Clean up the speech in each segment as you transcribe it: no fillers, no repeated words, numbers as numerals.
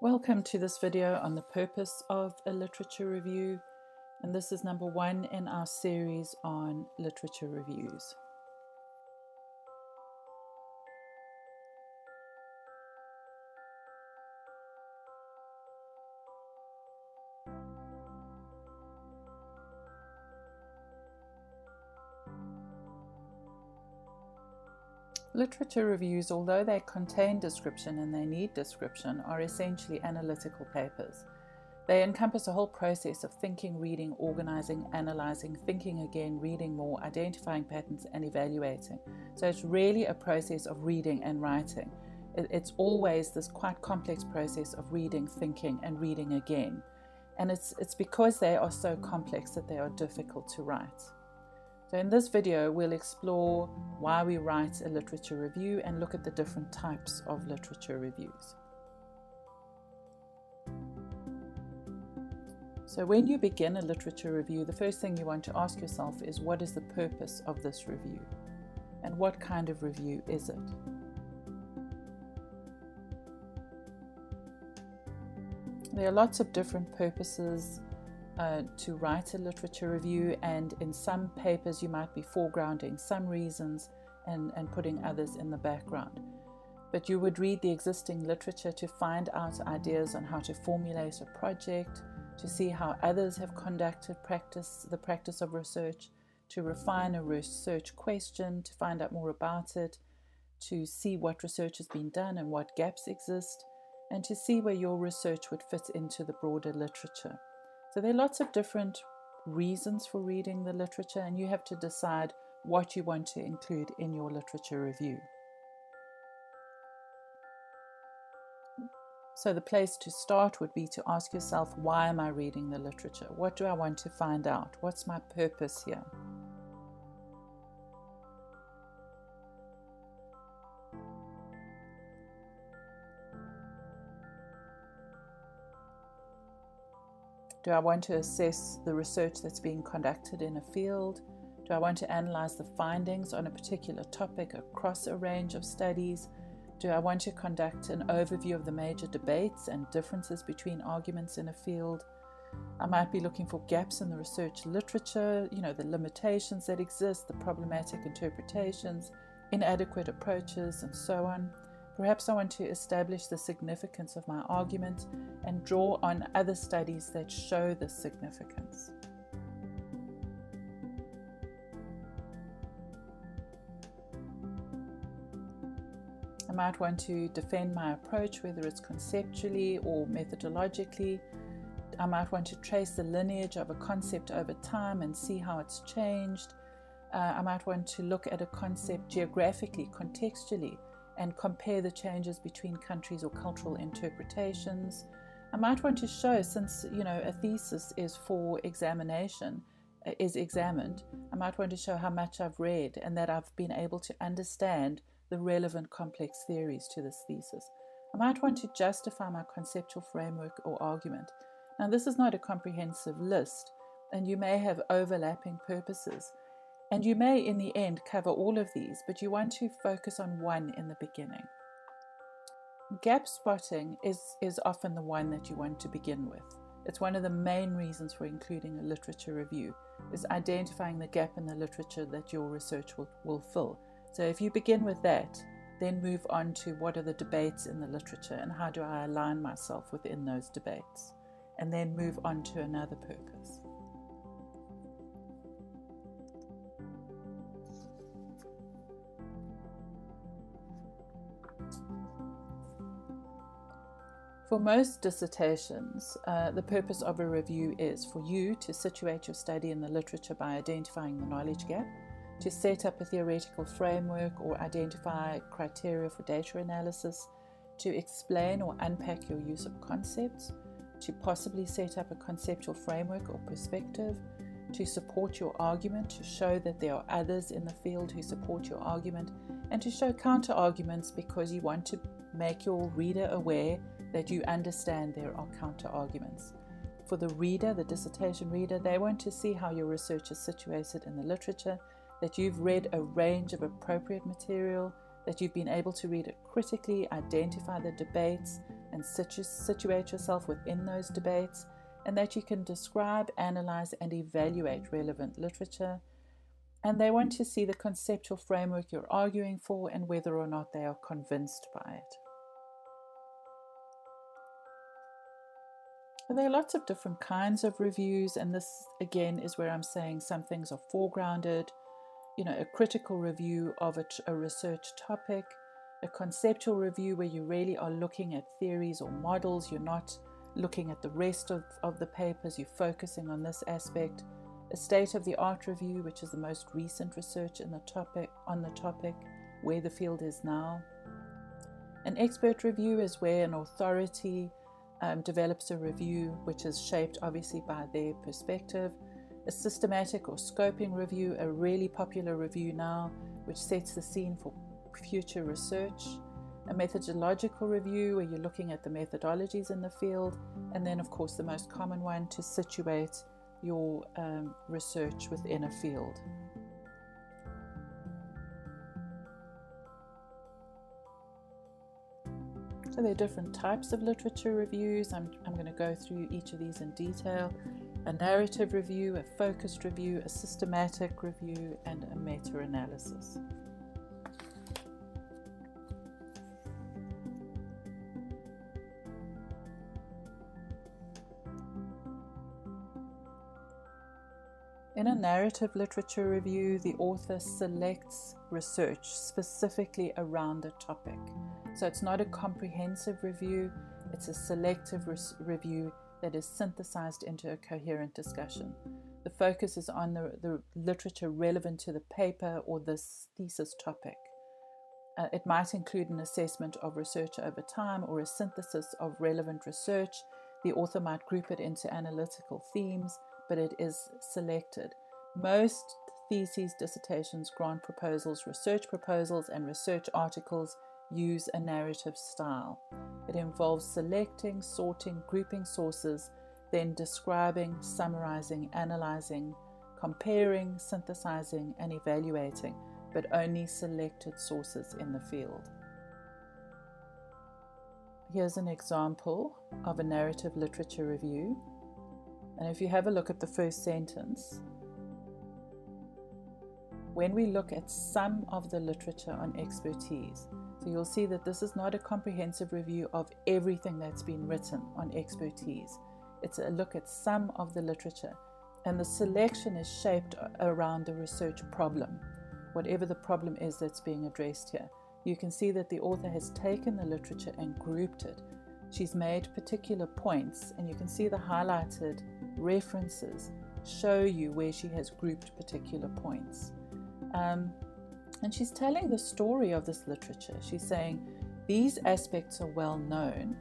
Welcome to this video on the purpose of a literature review, and this is number 1 in our series on literature reviews. Literature reviews, although they contain description and they need description, are essentially analytical papers. They encompass a whole process of thinking, reading, organizing, analyzing, thinking again, reading more, identifying patterns, and evaluating. So it's really a process of reading and writing. It's always this quite complex process of reading, thinking, and reading again. And it's because they are so complex that they are difficult to write. So in this video, we'll explore why we write a literature review and look at the different types of literature reviews. So when you begin a literature review, the first thing you want to ask yourself is, what is the purpose of this review? And what kind of review is it? There are lots of different purposes to write a literature review, and in some papers you might be foregrounding some reasons and putting others in the background. But you would read the existing literature to find out ideas on how to formulate a project, to see how others have conducted the practice of research, to refine a research question, to find out more about it, to see what research has been done and what gaps exist, and to see where your research would fit into the broader literature. So there are lots of different reasons for reading the literature, and you have to decide what you want to include in your literature review. So the place to start would be to ask yourself, why am I reading the literature? What do I want to find out? What's my purpose here? Do I want to assess the research that's being conducted in a field? Do I want to analyze the findings on a particular topic across a range of studies? Do I want to conduct an overview of the major debates and differences between arguments in a field? I might be looking for gaps in the research literature, the limitations that exist, the problematic interpretations, inadequate approaches, and so on. Perhaps I want to establish the significance of my argument and draw on other studies that show this significance. I might want to defend my approach, whether it's conceptually or methodologically. I might want to trace the lineage of a concept over time and see how it's changed. I might want to look at a concept geographically, contextually, and compare the changes between countries or cultural interpretations. I might want to show, since a thesis is for examination, is examined, I might want to show how much I've read and that I've been able to understand the relevant complex theories to this thesis. I might want to justify my conceptual framework or argument. Now, this is not a comprehensive list, and you may have overlapping purposes. And you may, in the end, cover all of these, but you want to focus on one in the beginning. Gap spotting is often the one that you want to begin with. It's one of the main reasons for including a literature review, is identifying the gap in the literature that your research will fill. So if you begin with that, then move on to what are the debates in the literature and how do I align myself within those debates, and then move on to another purpose. For most dissertations, the purpose of a review is for you to situate your study in the literature by identifying the knowledge gap, to set up a theoretical framework or identify criteria for data analysis, to explain or unpack your use of concepts, to possibly set up a conceptual framework or perspective, to support your argument, to show that there are others in the field who support your argument, and to show counter-arguments because you want to make your reader aware that you understand there are counter-arguments. For the reader, the dissertation reader, they want to see how your research is situated in the literature, that you've read a range of appropriate material, that you've been able to read it critically, identify the debates, and situate yourself within those debates, and that you can describe, analyze, and evaluate relevant literature. And they want to see the conceptual framework you're arguing for and whether or not they are convinced by it. But there are lots of different kinds of reviews, and this again is where I'm saying some things are foregrounded. A critical review of a research topic, a conceptual review where you really are looking at theories or models. You're not looking at the rest of the papers, you're focusing on this aspect. A state-of-the-art review, which is the most recent research on the topic, where the field is now. An expert review is where an authority develops a review which is shaped obviously by their perspective. A systematic or scoping review, a really popular review now, which sets the scene for future research. A methodological review, where you're looking at the methodologies in the field. And then, of course, the most common one, to situate your research within a field. So there are different types of literature reviews. I'm going to go through each of these in detail. A narrative review, a focused review, a systematic review, and a meta-analysis. In a narrative literature review, the author selects research specifically around a topic. So it's not a comprehensive review, it's a selective review that is synthesized into a coherent discussion. The focus is on the literature relevant to the paper or this thesis topic. It might include an assessment of research over time or a synthesis of relevant research. The author might group it into analytical themes, but it is selected. Most theses, dissertations, grant proposals, research proposals, and research articles use a narrative style. It involves selecting, sorting, grouping sources, then describing, summarizing, analyzing, comparing, synthesizing, and evaluating, but only selected sources in the field. Here's an example of a narrative literature review. And if you have a look at the first sentence, when we look at some of the literature on expertise, so you'll see that this is not a comprehensive review of everything that's been written on expertise. It's a look at some of the literature, and the selection is shaped around the research problem, whatever the problem is that's being addressed here. You can see that the author has taken the literature and grouped it. She's made particular points, and you can see the highlighted references show you where she has grouped particular points. And she's telling the story of this literature. She's saying these aspects are well known,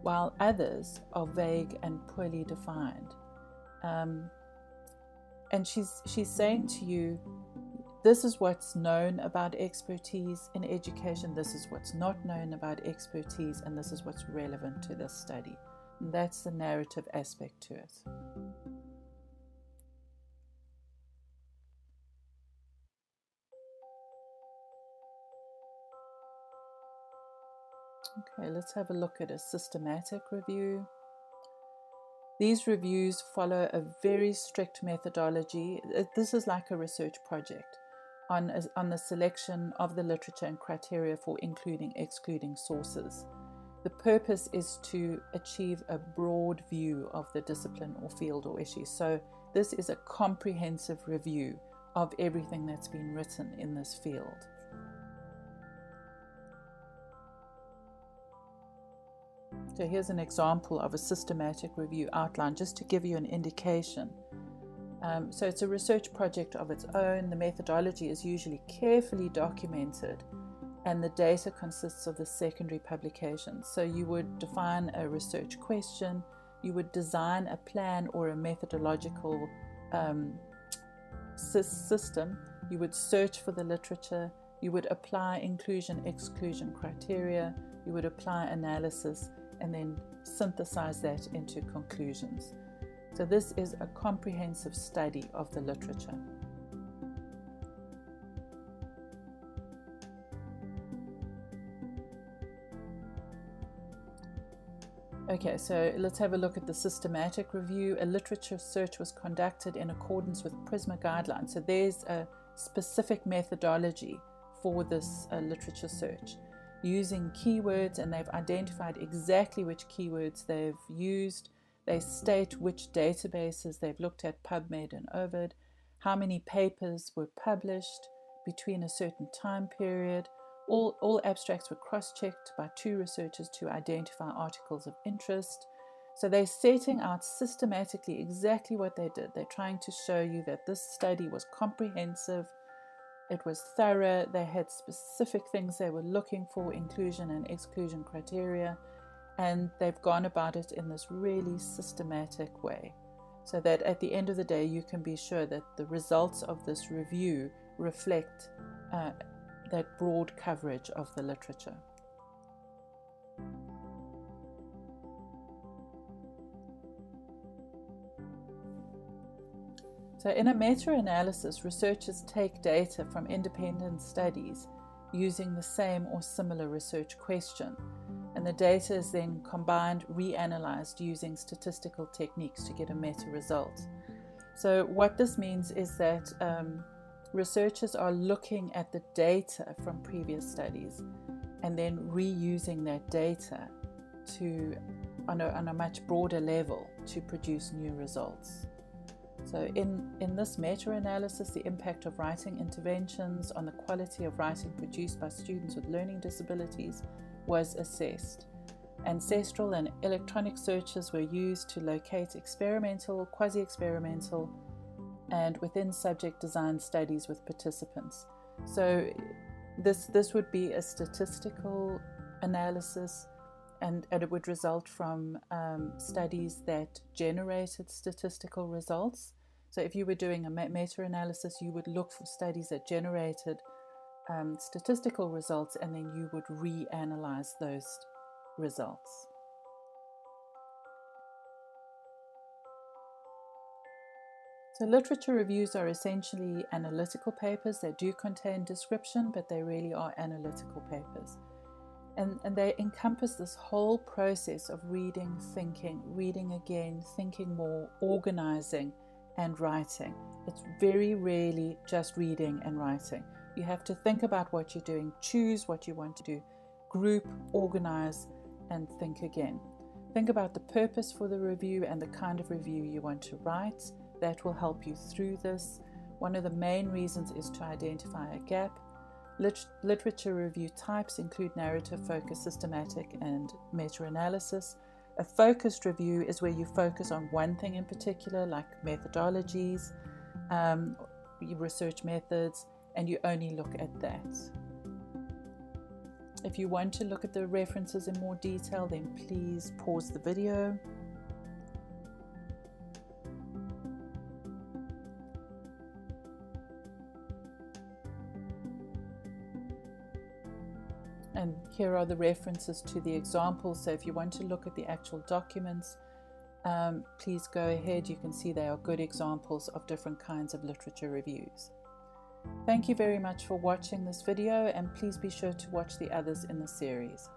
while others are vague and poorly defined. And she's saying to you, this is what's known about expertise in education, this is what's not known about expertise, and this is what's relevant to this study. And that's the narrative aspect to it. Okay, let's have a look at a systematic review. These reviews follow a very strict methodology. This is like a research project on the selection of the literature and criteria for including, excluding sources. The purpose is to achieve a broad view of the discipline or field or issue. So this is a comprehensive review of everything that's been written in this field. So here's an example of a systematic review outline, just to give you an indication. So it's a research project of its own. The methodology is usually carefully documented, and the data consists of the secondary publications. So you would define a research question, you would design a plan or a methodological system, you would search for the literature, you would apply inclusion-exclusion criteria, you would apply analysis, and then synthesize that into conclusions. So this is a comprehensive study of the literature. Okay, so let's have a look at the systematic review. A literature search was conducted in accordance with PRISMA guidelines. So there's a specific methodology for this literature search using keywords, and they've identified exactly which keywords they've used. They state which databases they've looked at, PubMed and Ovid, how many papers were published between a certain time period. All abstracts were cross-checked by 2 researchers to identify articles of interest. So they're setting out systematically exactly what they did. They're trying to show you that this study was comprehensive, it was thorough, they had specific things they were looking for, inclusion and exclusion criteria, and they've gone about it in this really systematic way, so that at the end of the day you can be sure that the results of this review reflect that broad coverage of the literature. So in a meta-analysis, researchers take data from independent studies using the same or similar research question, and the data is then combined, reanalyzed using statistical techniques to get a meta result. So what this means is that researchers are looking at the data from previous studies and then reusing that data on a much broader level to produce new results. So in this meta-analysis, the impact of writing interventions on the quality of writing produced by students with learning disabilities was assessed. Ancestral and electronic searches were used to locate experimental, quasi-experimental, and within subject design studies with participants. So this would be a statistical analysis, and it would result from studies that generated statistical results. So if you were doing a meta-analysis, you would look for studies that generated statistical results, and then you would reanalyze those results. So literature reviews are essentially analytical papers. They do contain description, but they really are analytical papers. And they encompass this whole process of reading, thinking, reading again, thinking more, organizing, and writing. It's very rarely just reading and writing. You have to think about what you're doing, choose what you want to do, group, organize, and think again. Think about the purpose for the review and the kind of review you want to write. That will help you through this. One of the main reasons is to identify a gap. Literature review types include narrative, focus, systematic, and meta-analysis. A focused review is where you focus on one thing in particular, like methodologies, research methods, and you only look at that. If you want to look at the references in more detail, then please pause the video. And here are the references to the examples. So if you want to look at the actual documents, please go ahead. You can see they are good examples of different kinds of literature reviews. Thank you very much for watching this video, and please be sure to watch the others in the series.